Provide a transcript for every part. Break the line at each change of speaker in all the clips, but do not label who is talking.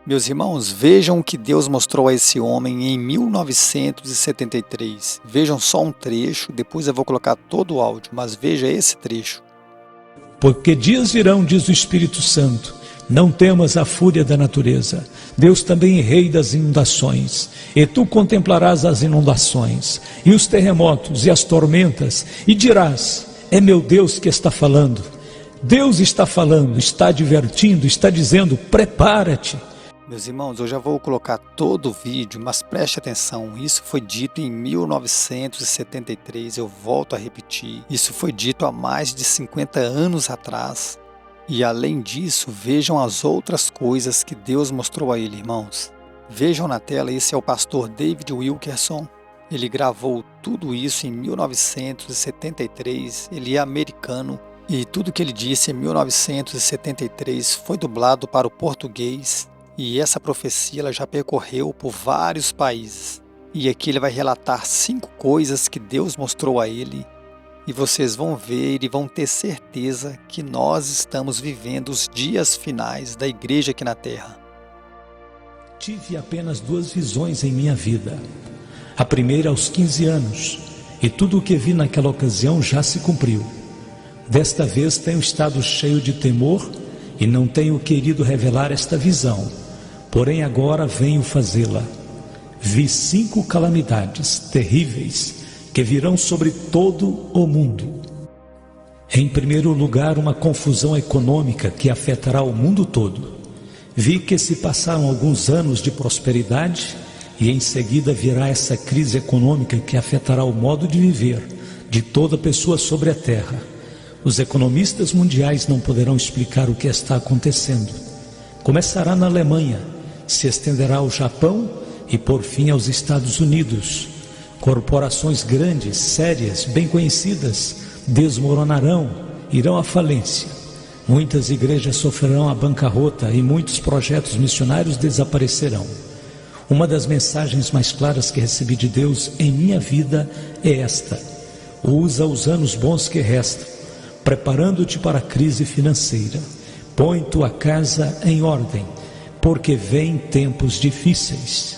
Meus irmãos, vejam o que Deus mostrou a esse homem em 1973. Vejam só um trecho, depois eu vou colocar todo o áudio, mas veja esse trecho.
Porque dias virão, diz o Espírito Santo, não temas a fúria da natureza. Deus também é rei das inundações, e tu contemplarás as inundações, e os terremotos, e as tormentas, e dirás, é meu Deus que está falando. Deus está falando, está advertindo, está dizendo, prepara-te.
Meus irmãos, eu já vou colocar todo o vídeo, mas preste atenção, isso foi dito em 1973, eu volto a repetir, isso foi dito há mais de 50 anos atrás. E além disso, vejam as outras coisas que Deus mostrou a ele, irmãos. Vejam na tela, esse é o pastor David Wilkerson, ele gravou tudo isso em 1973, ele é americano, e tudo que ele disse em 1973 foi dublado para o português. E essa profecia ela já percorreu por vários países. E aqui ele vai relatar 5 coisas que Deus mostrou a ele. E vocês vão ver e vão ter certeza que nós estamos vivendo os dias finais da igreja aqui na terra.
Tive apenas 2 visões em minha vida. A primeira aos 15 anos. E tudo o que vi naquela ocasião já se cumpriu. Desta vez tenho estado cheio de temor e não tenho querido revelar esta visão. Porém agora venho fazê-la. Vi 5 calamidades terríveis que virão sobre todo o mundo. Em primeiro lugar, uma confusão econômica que afetará o mundo todo. Vi que se passaram alguns anos de prosperidade e em seguida virá essa crise econômica que afetará o modo de viver de toda pessoa sobre a terra. Os economistas mundiais não poderão explicar o que está acontecendo. Começará na Alemanha, se estenderá ao Japão e por fim aos Estados Unidos. Corporações grandes, sérias, bem conhecidas, desmoronarão, irão à falência. Muitas igrejas sofrerão a bancarrota e muitos projetos missionários desaparecerão. Uma das mensagens mais claras que recebi de Deus em minha vida é esta: usa os anos bons que restam, preparando-te para a crise financeira. Põe tua casa em ordem, porque vêm tempos difíceis.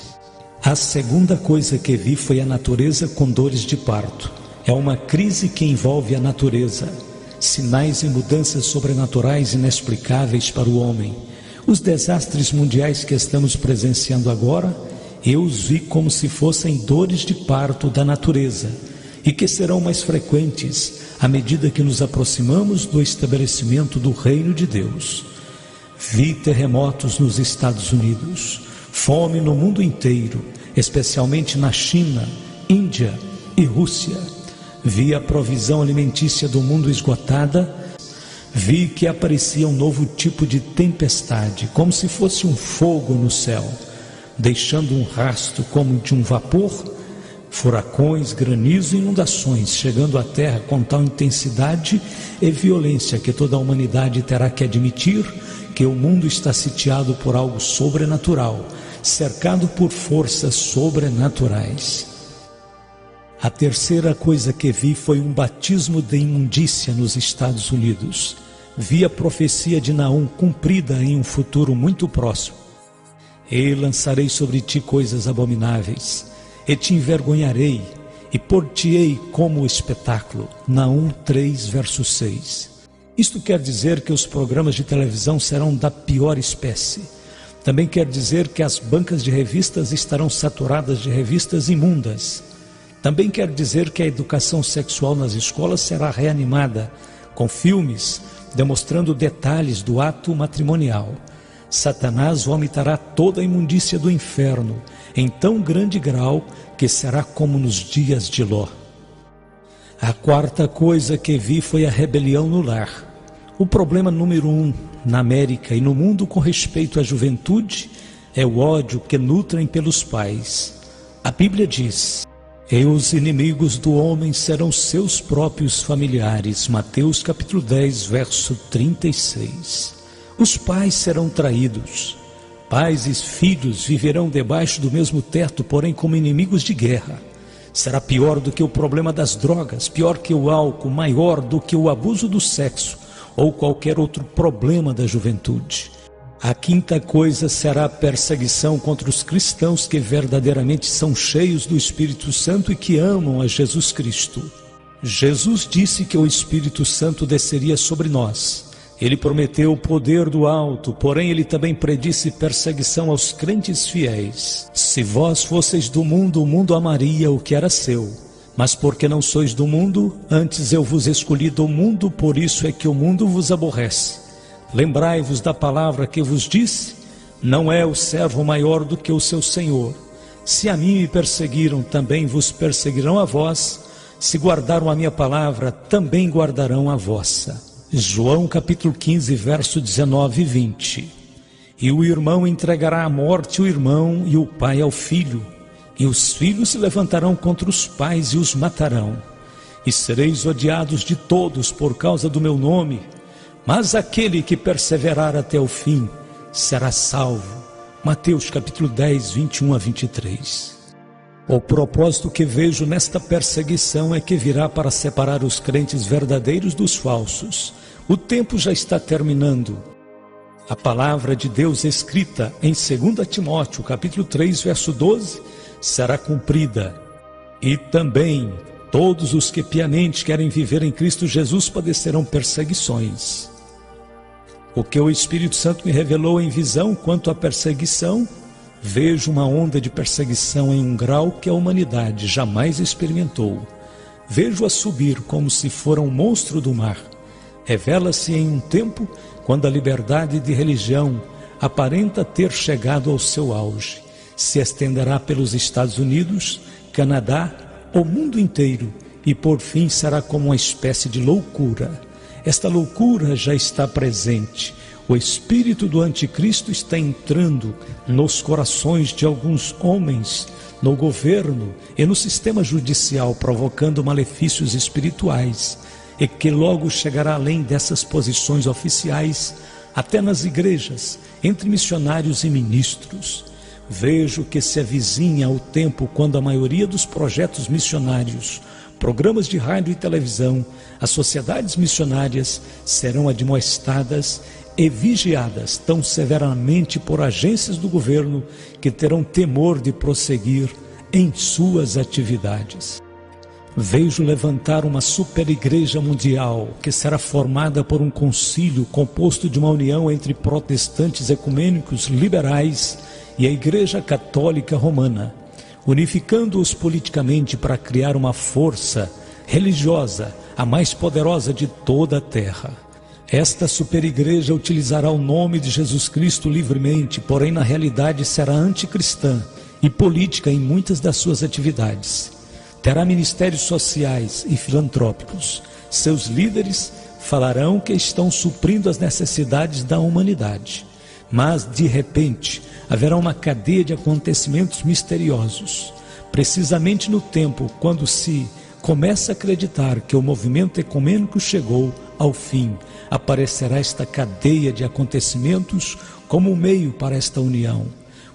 A segunda coisa que vi foi a natureza com dores de parto. É uma crise que envolve a natureza. Sinais e mudanças sobrenaturais inexplicáveis para o homem. Os desastres mundiais que estamos presenciando agora, eu os vi como se fossem dores de parto da natureza, e que serão mais frequentes à medida que nos aproximamos do estabelecimento do reino de Deus. Vi terremotos nos Estados Unidos, fome no mundo inteiro, especialmente na China, Índia e Rússia. Vi a provisão alimentícia do mundo esgotada. Vi que aparecia um novo tipo de tempestade, como se fosse um fogo no céu, deixando um rastro como de um vapor, furacões, granizo e inundações, chegando à terra com tal intensidade e violência que toda a humanidade terá que admitir que o mundo está sitiado por algo sobrenatural, cercado por forças sobrenaturais. A terceira coisa que vi foi um batismo de imundícia nos Estados Unidos. Vi a profecia de Naum cumprida em um futuro muito próximo. E lançarei sobre ti coisas abomináveis, e te envergonharei, e pôr-te-ei como espetáculo. Naum 3, verso 6. Isto quer dizer que os programas de televisão serão da pior espécie. Também quer dizer que as bancas de revistas estarão saturadas de revistas imundas. Também quer dizer que a educação sexual nas escolas será reanimada, com filmes demonstrando detalhes do ato matrimonial. Satanás vomitará toda a imundícia do inferno, em tão grande grau que será como nos dias de Ló. A quarta coisa que vi foi a rebelião no lar. O problema número 1 na América e no mundo com respeito à juventude é o ódio que nutrem pelos pais. A Bíblia diz: e os inimigos do homem serão seus próprios familiares. Mateus capítulo 10, verso 36. Os pais serão traídos. Pais e filhos viverão debaixo do mesmo teto, porém como inimigos de guerra. Será pior do que o problema das drogas, pior que o álcool, maior do que o abuso do sexo ou qualquer outro problema da juventude. A quinta coisa será a perseguição contra os cristãos que verdadeiramente são cheios do Espírito Santo e que amam a Jesus Cristo. Jesus disse que o Espírito Santo desceria sobre nós. Ele prometeu o poder do alto, porém ele também predisse perseguição aos crentes fiéis. Se vós fosseis do mundo, o mundo amaria o que era seu. Mas porque não sois do mundo, antes eu vos escolhi do mundo, por isso é que o mundo vos aborrece. Lembrai-vos da palavra que vos disse: não é o servo maior do que o seu senhor. Se a mim me perseguiram, também vos perseguirão a vós. Se guardaram a minha palavra, também guardarão a vossa. João capítulo 15, verso 19 e 20. E o irmão entregará à morte o irmão, e o pai ao filho. E os filhos se levantarão contra os pais e os matarão. E sereis odiados de todos por causa do meu nome. Mas aquele que perseverar até o fim será salvo. Mateus capítulo 10, 21 a 23. O propósito que vejo nesta perseguição é que virá para separar os crentes verdadeiros dos falsos. O tempo já está terminando. A palavra de Deus escrita em 2 Timóteo capítulo 3, verso 12, será cumprida. E também todos os que piamente querem viver em Cristo Jesus padecerão perseguições. O que o Espírito Santo me revelou em visão quanto à perseguição, vejo uma onda de perseguição em um grau que a humanidade jamais experimentou. Vejo-a subir como se fora um monstro do mar. Revela-se em um tempo quando a liberdade de religião aparenta ter chegado ao seu auge. Se estenderá pelos Estados Unidos, Canadá, o mundo inteiro, e por fim será como uma espécie de loucura. Esta loucura já está presente. O espírito do anticristo está entrando nos corações de alguns homens, no governo e no sistema judicial, provocando malefícios espirituais, e que logo chegará além dessas posições oficiais, até nas igrejas, entre missionários e ministros. Vejo que se avizinha o tempo quando a maioria dos projetos missionários, programas de rádio e televisão, as sociedades missionárias serão admoestadas e vigiadas tão severamente por agências do governo que terão temor de prosseguir em suas atividades. Vejo levantar uma superigreja mundial que será formada por um concílio composto de uma união entre protestantes ecumênicos liberais e a Igreja Católica Romana, unificando-os politicamente para criar uma força religiosa, a mais poderosa de toda a terra. Esta superigreja utilizará o nome de Jesus Cristo livremente, porém na realidade será anticristã e política em muitas das suas atividades. Terá ministérios sociais e filantrópicos. Seus líderes falarão que estão suprindo as necessidades da humanidade. Mas, de repente, haverá uma cadeia de acontecimentos misteriosos. Precisamente no tempo quando se começa a acreditar que o movimento ecumênico chegou ao fim, aparecerá esta cadeia de acontecimentos como um meio para esta união.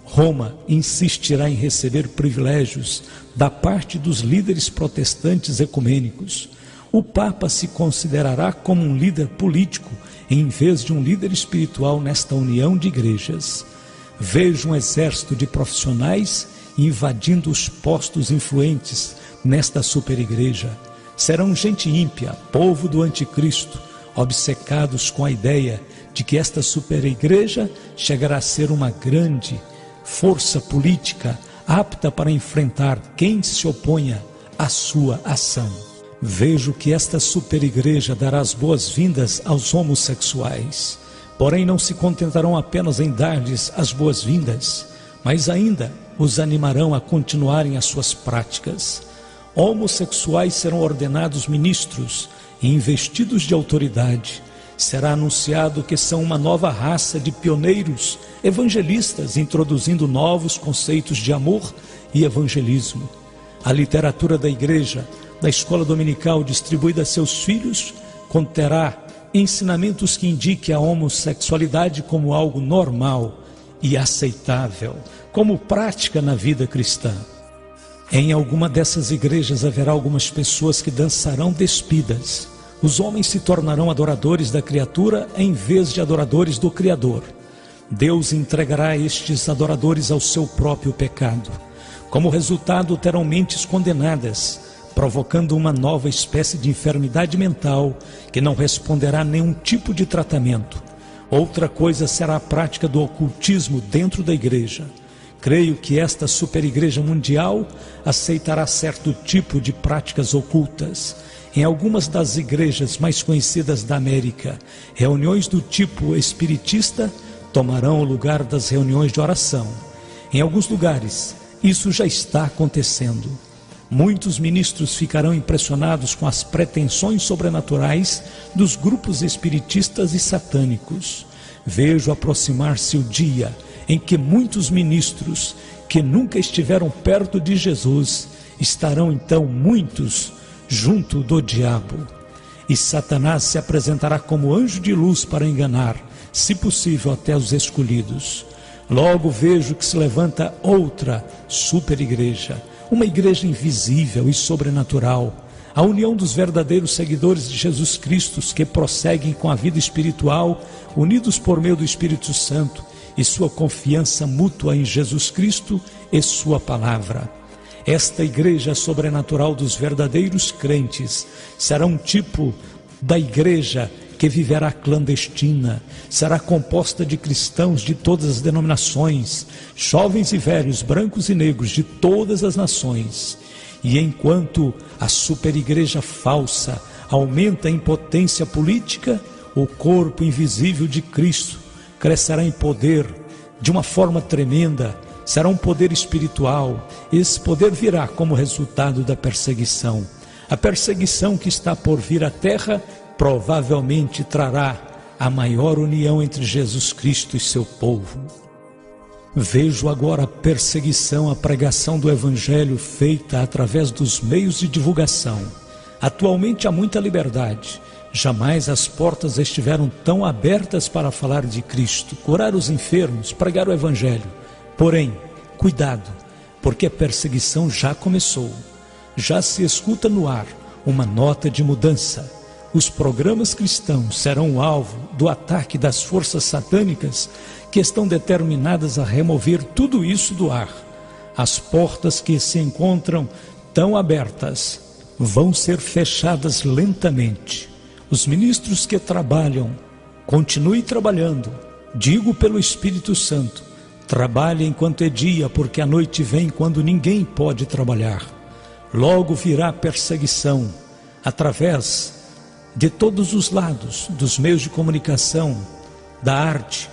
Roma insistirá em receber privilégios da parte dos líderes protestantes ecumênicos. O Papa se considerará como um líder político em vez de um líder espiritual nesta união de igrejas. Vejo um exército de profissionais invadindo os postos influentes nesta superigreja. Serão gente ímpia, povo do anticristo, obcecados com a ideia de que esta superigreja chegará a ser uma grande força política apta para enfrentar quem se oponha à sua ação. Vejo que esta superigreja dará as boas-vindas aos homossexuais, porém não se contentarão apenas em dar-lhes as boas-vindas, mas ainda os animarão a continuarem as suas práticas. Homossexuais serão ordenados ministros e investidos de autoridade. Será anunciado que são uma nova raça de pioneiros evangelistas, introduzindo novos conceitos de amor e evangelismo. A literatura da igreja, da escola dominical distribuída a seus filhos, conterá ensinamentos que indiquem a homossexualidade como algo normal e aceitável, como prática na vida cristã. Em alguma dessas igrejas haverá algumas pessoas que dançarão despidas. Os homens se tornarão adoradores da criatura em vez de adoradores do Criador. Deus entregará estes adoradores ao seu próprio pecado. Como resultado, terão mentes condenadas, provocando uma nova espécie de enfermidade mental que não responderá a nenhum tipo de tratamento. Outra coisa será a prática do ocultismo dentro da igreja. Creio que esta superigreja mundial aceitará certo tipo de práticas ocultas. Em algumas das igrejas mais conhecidas da América, reuniões do tipo espiritista tomarão o lugar das reuniões de oração. Em alguns lugares, isso já está acontecendo. Muitos ministros ficarão impressionados com as pretensões sobrenaturais dos grupos espiritistas e satânicos. Vejo aproximar-se o dia em que muitos ministros que nunca estiveram perto de Jesus estarão então muitos junto do diabo. E Satanás se apresentará como anjo de luz para enganar, se possível, até os escolhidos. Logo vejo que se levanta outra superigreja, uma igreja invisível e sobrenatural, a união dos verdadeiros seguidores de Jesus Cristo que prosseguem com a vida espiritual, unidos por meio do Espírito Santo e sua confiança mútua em Jesus Cristo e sua palavra. Esta igreja sobrenatural dos verdadeiros crentes será um tipo da igreja que viverá clandestina, será composta de cristãos de todas as denominações, jovens e velhos, brancos e negros de todas as nações. E enquanto a superigreja falsa aumenta em potência política, o corpo invisível de Cristo crescerá em poder de uma forma tremenda, será um poder espiritual. Esse poder virá como resultado da perseguição. A perseguição que está por vir à terra provavelmente trará a maior união entre Jesus Cristo e seu povo. Vejo agora a perseguição à pregação do Evangelho feita através dos meios de divulgação. Atualmente há muita liberdade. Jamais as portas estiveram tão abertas para falar de Cristo, curar os enfermos, pregar o Evangelho. Porém, cuidado, porque a perseguição já começou. Já se escuta no ar uma nota de mudança. Os programas cristãos serão o alvo do ataque das forças satânicas que estão determinadas a remover tudo isso do ar. As portas que se encontram tão abertas vão ser fechadas lentamente. Os ministros que trabalham, continuem trabalhando. Digo pelo Espírito Santo, trabalhe enquanto é dia, porque a noite vem quando ninguém pode trabalhar. Logo virá perseguição através de todos os lados, dos meios de comunicação, da arte,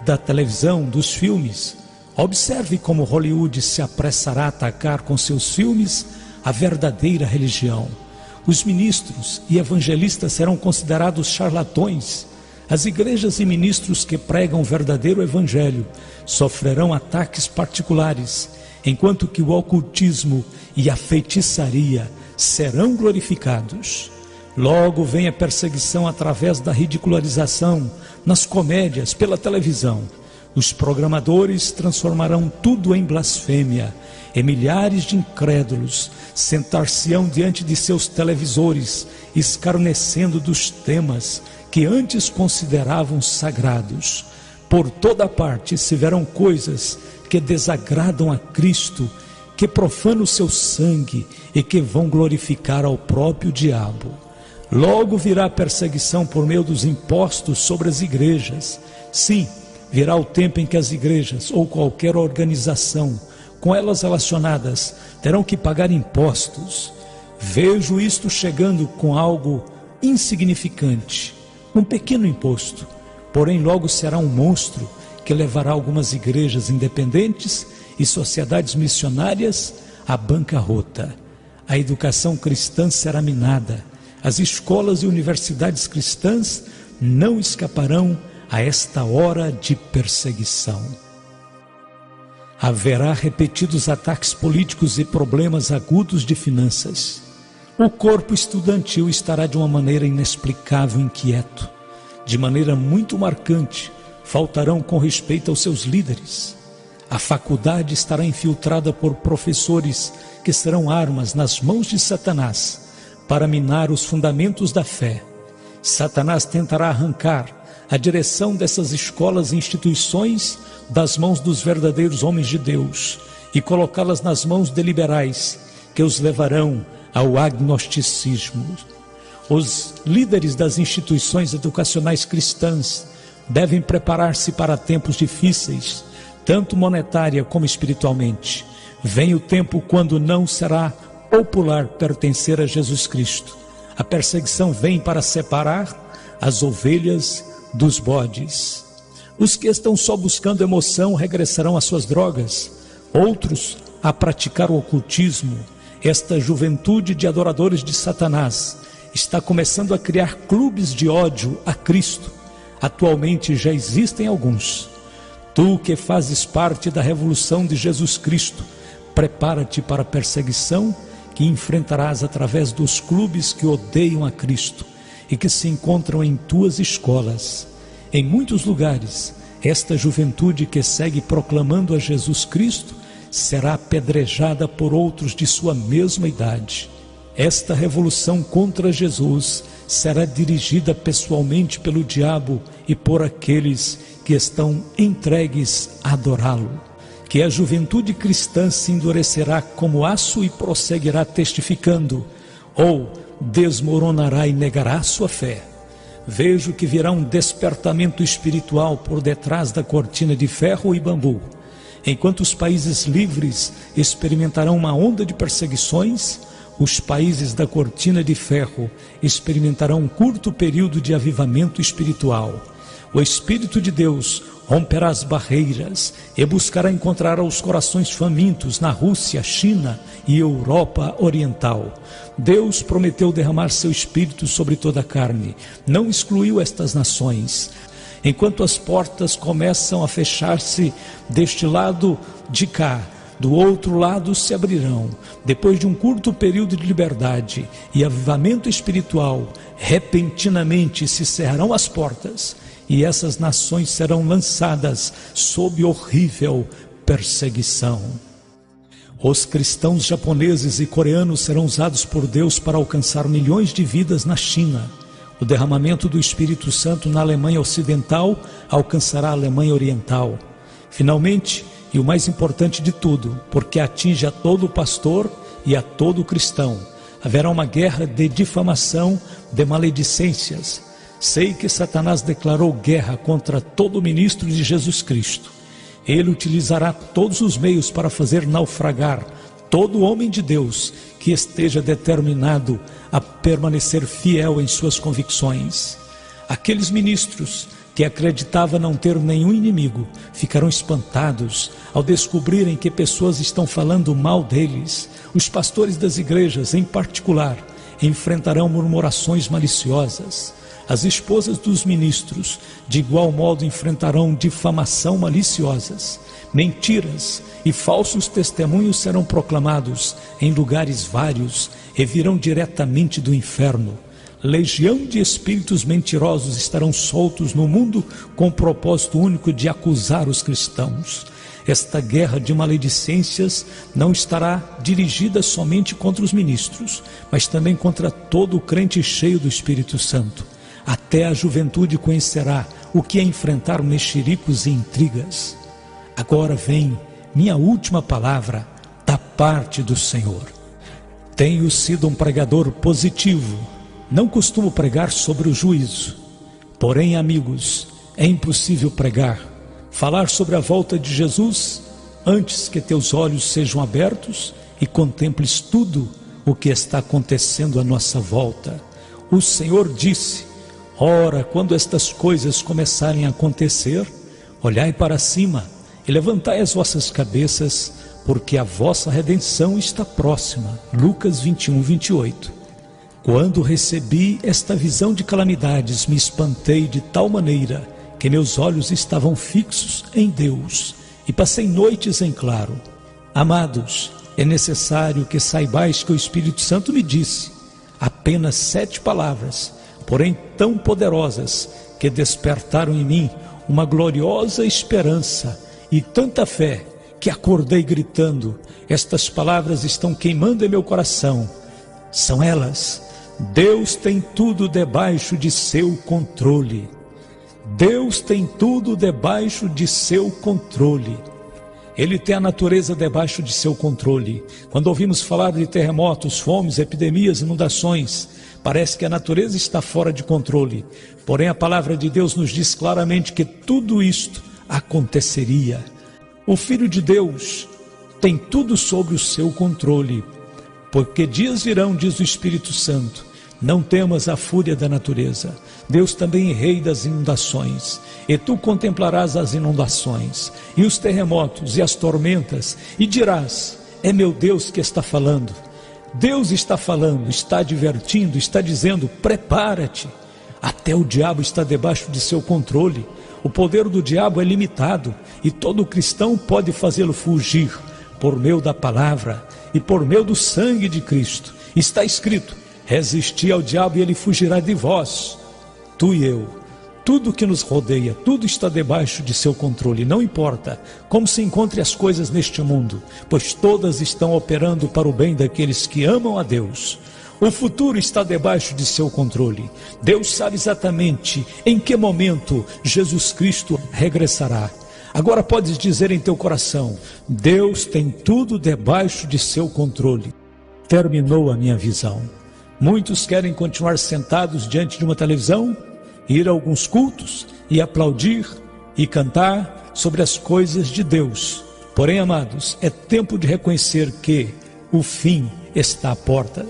da televisão, dos filmes. Observe como Hollywood se apressará a atacar com seus filmes a verdadeira religião. Os ministros e evangelistas serão considerados charlatões. As igrejas e ministros que pregam o verdadeiro evangelho sofrerão ataques particulares, enquanto que o ocultismo e a feitiçaria serão glorificados. Logo vem a perseguição através da ridicularização, nas comédias, pela televisão. Os programadores transformarão tudo em blasfêmia, e milhares de incrédulos sentar-se-ão diante de seus televisores, escarnecendo dos temas que antes consideravam sagrados. Por toda parte se verão coisas que desagradam a Cristo, que profanam o seu sangue e que vão glorificar ao próprio diabo. Logo virá a perseguição por meio dos impostos sobre as igrejas. Sim, virá o tempo em que as igrejas ou qualquer organização com elas relacionadas terão que pagar impostos. Vejo isto chegando com algo insignificante, um pequeno imposto, porém logo será um monstro que levará algumas igrejas independentes e sociedades missionárias à bancarrota. A educação cristã será minada. As escolas e universidades cristãs não escaparão a esta hora de perseguição. Haverá repetidos ataques políticos e problemas agudos de finanças. O corpo estudantil estará de uma maneira inexplicável inquieto. De maneira muito marcante, faltarão com respeito aos seus líderes. A faculdade estará infiltrada por professores que serão armas nas mãos de Satanás para minar os fundamentos da fé. Satanás tentará arrancar a direção dessas escolas e instituições das mãos dos verdadeiros homens de Deus e colocá-las nas mãos de liberais que os levarão ao agnosticismo. Os líderes das instituições educacionais cristãs devem preparar-se para tempos difíceis, tanto monetária como espiritualmente. Vem o tempo quando não será popular pertencer a Jesus Cristo. A perseguição vem para separar as ovelhas dos bodes. Os que estão só buscando emoção regressarão às suas drogas, outros a praticar o ocultismo. Esta juventude de adoradores de Satanás está começando a criar clubes de ódio a Cristo. Atualmente já existem alguns. Tu que fazes parte da revolução de Jesus Cristo, prepara-te para a perseguição que enfrentarás através dos clubes que odeiam a Cristo e que se encontram em tuas escolas. Em muitos lugares, esta juventude que segue proclamando a Jesus Cristo será apedrejada por outros de sua mesma idade. Esta revolução contra Jesus será dirigida pessoalmente pelo diabo e por aqueles que estão entregues a adorá-lo. Que a juventude cristã se endurecerá como aço e prosseguirá testificando, ou desmoronará e negará sua fé. Vejo que virá um despertamento espiritual por detrás da cortina de ferro e bambu. Enquanto os países livres experimentarão uma onda de perseguições, os países da cortina de ferro experimentarão um curto período de avivamento espiritual. O Espírito de Deus romperá as barreiras e buscará encontrar os corações famintos na Rússia, China e Europa Oriental. Deus prometeu derramar seu Espírito sobre toda a carne, não excluiu estas nações. Enquanto as portas começam a fechar-se deste lado de cá, do outro lado se abrirão. Depois de um curto período de liberdade e avivamento espiritual, repentinamente se cerrarão as portas e essas nações serão lançadas sob horrível perseguição. Os cristãos japoneses e coreanos serão usados por Deus para alcançar milhões de vidas na China. O derramamento do Espírito Santo na Alemanha Ocidental alcançará a Alemanha Oriental. Finalmente, e o mais importante de tudo, porque atinge a todo pastor e a todo cristão, haverá uma guerra de difamação, de maledicências. Sei que Satanás declarou guerra contra todo ministro de Jesus Cristo. Ele utilizará todos os meios para fazer naufragar todo homem de Deus que esteja determinado a permanecer fiel em suas convicções. Aqueles ministros que acreditavam não ter nenhum inimigo ficarão espantados ao descobrirem que pessoas estão falando mal deles. Os pastores das igrejas, em particular, enfrentarão murmurações maliciosas. As esposas dos ministros, de igual modo, enfrentarão difamação maliciosas. Mentiras e falsos testemunhos serão proclamados em lugares vários e virão diretamente do inferno. Legião de espíritos mentirosos estarão soltos no mundo com o propósito único de acusar os cristãos. Esta guerra de maledicências não estará dirigida somente contra os ministros, mas também contra todo o crente cheio do Espírito Santo. Até a juventude conhecerá o que é enfrentar mexericos e intrigas. Agora vem minha última palavra da parte do Senhor. Tenho sido um pregador positivo. Não costumo pregar sobre o juízo. Porém, amigos, é impossível pregar, falar sobre a volta de Jesus antes que teus olhos sejam abertos e contemples tudo o que está acontecendo à nossa volta. O Senhor disse: ora, quando estas coisas começarem a acontecer, olhai para cima e levantai as vossas cabeças, porque a vossa redenção está próxima. Lucas 21, 28. Quando recebi esta visão de calamidades, me espantei de tal maneira que meus olhos estavam fixos em Deus e passei noites em claro. Amados, é necessário que saibais que o Espírito Santo me disse apenas 7 palavras, porém tão poderosas, que despertaram em mim uma gloriosa esperança e tanta fé, que acordei gritando: estas palavras estão queimando em meu coração. São elas: Deus tem tudo debaixo de seu controle. Deus tem tudo debaixo de seu controle. Ele tem a natureza debaixo de seu controle. Quando ouvimos falar de terremotos, fomes, epidemias, inundações, parece que a natureza está fora de controle. Porém, a palavra de Deus nos diz claramente que tudo isto aconteceria. O Filho de Deus tem tudo sob o seu controle. Porque dias virão, diz o Espírito Santo, não temas a fúria da natureza. Deus também é rei das inundações, e tu contemplarás as inundações, e os terremotos, e as tormentas, e dirás, é meu Deus que está falando. Deus está falando, está advertindo, está dizendo, prepara-te. Até o diabo está debaixo de seu controle. O poder do diabo é limitado, e todo cristão pode fazê-lo fugir, por meio da palavra, e por meio do sangue de Cristo. Está escrito, resisti ao diabo e ele fugirá de vós. Tu e eu, tudo que nos rodeia, tudo está debaixo de seu controle. Não importa como se encontrem as coisas neste mundo, pois todas estão operando para o bem daqueles que amam a Deus. O futuro está debaixo de seu controle. Deus sabe exatamente em que momento Jesus Cristo regressará. Agora podes dizer em teu coração, Deus tem tudo debaixo de seu controle. Terminou a minha visão. Muitos querem continuar sentados diante de uma televisão, ir a alguns cultos e aplaudir e cantar sobre as coisas de Deus. Porém, amados, é tempo de reconhecer que o fim está à porta.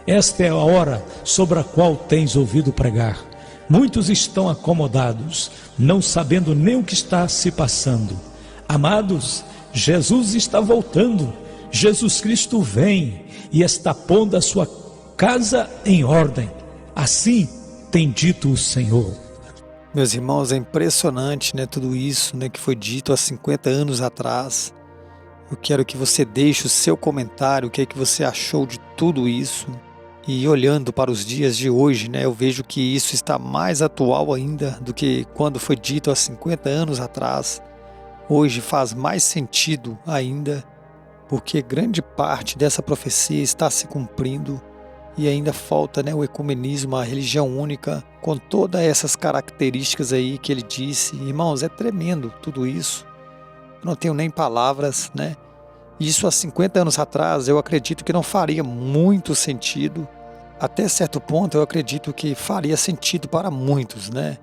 Esta é a hora sobre a qual tens ouvido pregar. Muitos estão acomodados, não sabendo nem o que está se passando. Amados, Jesus está voltando. Jesus Cristo vem e está pondo a sua casa em ordem. Assim tem dito o Senhor.
Meus irmãos, é impressionante, né, tudo isso, né, que foi dito há 50 anos atrás. Eu quero que você deixe o seu comentário, o que é que você achou de tudo isso. E olhando para os dias de hoje, né, eu vejo que isso está mais atual ainda do que quando foi dito há 50 anos atrás. Hoje faz mais sentido ainda, porque grande parte dessa profecia está se cumprindo e ainda falta, né, o ecumenismo, a religião única, com todas essas características aí que ele disse. Irmãos, é tremendo tudo isso. Eu não tenho nem palavras, né? Isso há 50 anos atrás eu acredito que não faria muito sentido. Até certo ponto eu acredito que faria sentido para muitos, né?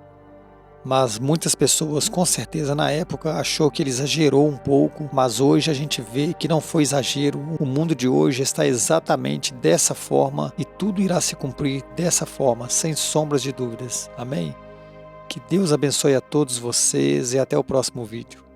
Mas muitas pessoas com certeza na época achou que ele exagerou um pouco, mas hoje a gente vê que não foi exagero. O mundo de hoje está exatamente dessa forma e tudo irá se cumprir dessa forma, sem sombras de dúvidas. Amém? Que Deus abençoe a todos vocês e até o próximo vídeo.